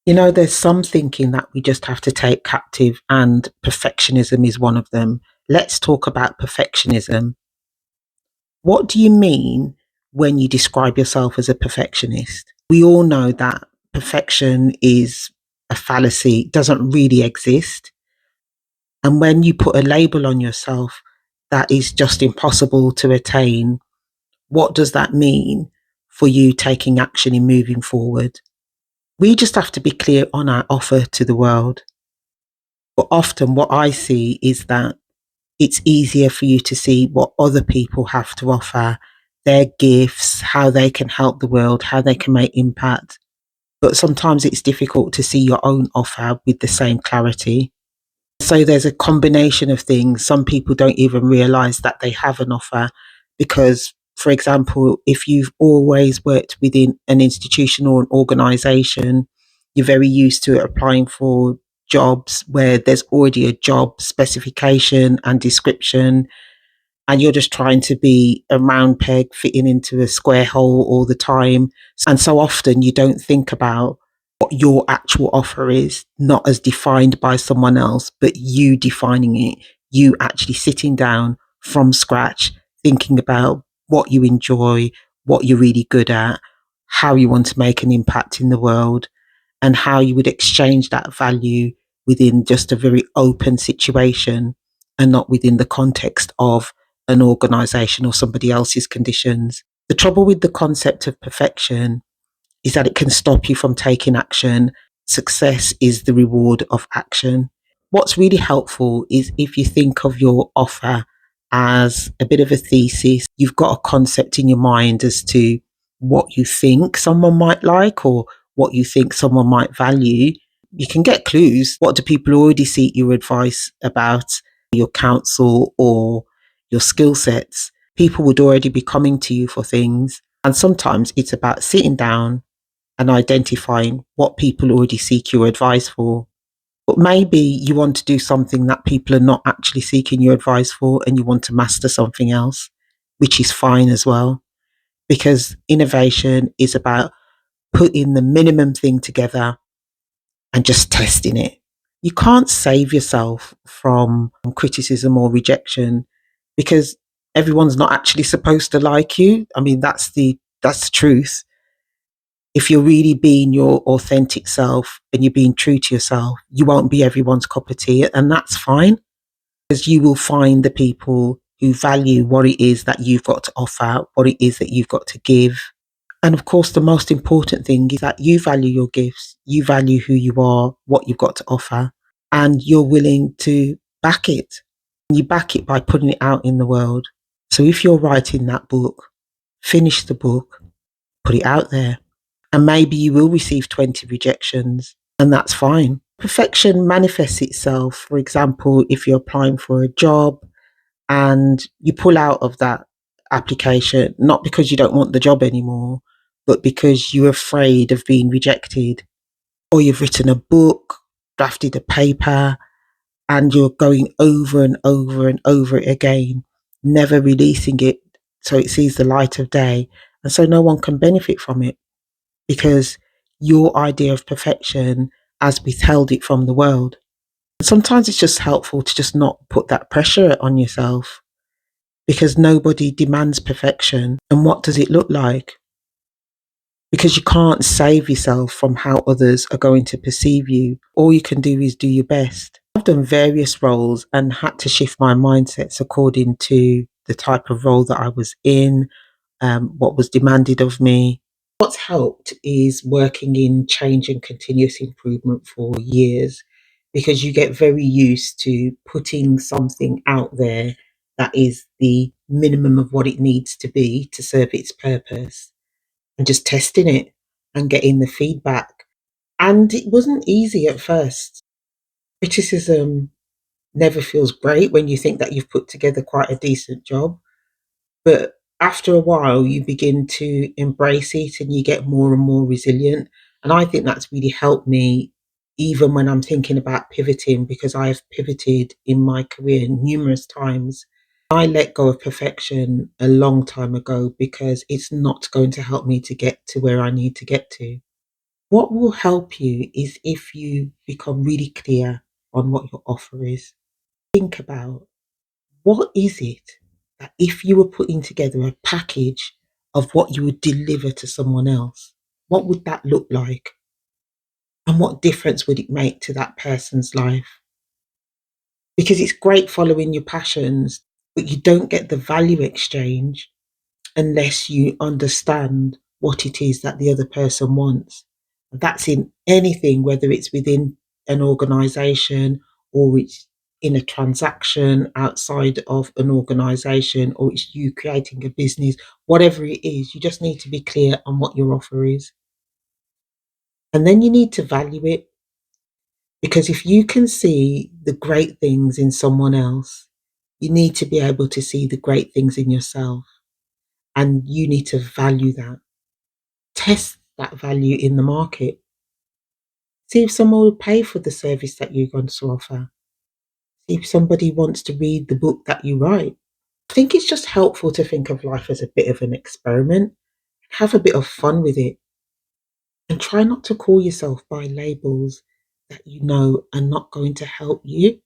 There's some thinking that we just have to take captive, and perfectionism is one of them. Let's talk about perfectionism. What do you mean when you describe yourself as a perfectionist? We all know that perfection is a fallacy, it doesn't really exist. And when you put a label on yourself that is just impossible to attain, what does that mean for you taking action in moving forward? We just have to be clear on our offer to the world. But often what I see is that it's easier for you to see what other people have to offer, their gifts, how they can help the world, how they can make impact. But sometimes it's difficult to see your own offer with the same clarity. So there's a combination of things. Some people don't even realize that they have an offer because, for example, if you've always worked within an institution or an organization, you're very used to applying for jobs where there's already a job specification and description, and you're just trying to be a round peg fitting into a square hole all the time. And so often you don't think about what your actual offer is, not as defined by someone else, but you defining it, you actually sitting down from scratch, thinking about what you enjoy, what you're really good at, how you want to make an impact in the world, and how you would exchange that value within just a very open situation and not within the context of an organization or somebody else's conditions. The trouble with the concept of perfection is that it can stop you from taking action. Success is the reward of action. What's really helpful is if you think of your offer as a bit of a thesis, you've got a concept in your mind as to what you think someone might like or what you think someone might value. You can get clues. What do people already seek your advice about, your counsel, or your skill sets? People would already be coming to you for things. And sometimes it's about sitting down and identifying what people already seek your advice for. But maybe you want to do something that people are not actually seeking your advice for, and you want to master something else, which is fine as well. Because innovation is about putting the minimum thing together and just testing it. You can't save yourself from criticism or rejection because everyone's not actually supposed to like you. I mean, that's the truth. If you're really being your authentic self and you're being true to yourself, you won't be everyone's cup of tea, and that's fine because you will find the people who value what it is that you've got to offer, what it is that you've got to give. And of course, the most important thing is that you value your gifts, you value who you are, what you've got to offer, and you're willing to back it. You back it by putting it out in the world. So if you're writing that book, finish the book, put it out there. And maybe you will receive 20 rejections, and that's fine. Perfection manifests itself. For example, if you're applying for a job and you pull out of that application, not because you don't want the job anymore, but because you're afraid of being rejected, or you've written a book, drafted a paper, and you're going over and over and over it again, never releasing it so it sees the light of day. And so no one can benefit from it because your idea of perfection has withheld it from the world. Sometimes it's just helpful to just not put that pressure on yourself because nobody demands perfection. And what does it look like? Because you can't save yourself from how others are going to perceive you. All you can do is do your best. I've done various roles and had to shift my mindsets according to the type of role that I was in, what was demanded of me. What's helped is working in change and continuous improvement for years because you get very used to putting something out there that is the minimum of what it needs to be to serve its purpose and just testing it and getting the feedback. And it wasn't easy at first. Criticism never feels great when you think that you've put together quite a decent job. But after a while, you begin to embrace it and you get more and more resilient. And I think that's really helped me, even when I'm thinking about pivoting, because I have pivoted in my career numerous times. I let go of perfection a long time ago because it's not going to help me to get to where I need to get to. What will help you is if you become really clear on what your offer is. Think about, what is it that if you were putting together a package of what you would deliver to someone else, what would that look like? And what difference would it make to that person's life? Because it's great following your passions, but you don't get the value exchange unless you understand what it is that the other person wants. That's in anything, whether it's within an organization or it's in a transaction outside of an organization or it's you creating a business, whatever it is, you just need to be clear on what your offer is. And then you need to value it, because if you can see the great things in someone else, you need to be able to see the great things in yourself, and you need to value that. Test that value in the market. See if someone will pay for the service that you're going to offer. See if somebody wants to read the book that you write. I think it's just helpful to think of life as a bit of an experiment. Have a bit of fun with it and try not to call yourself by labels that you know are not going to help you.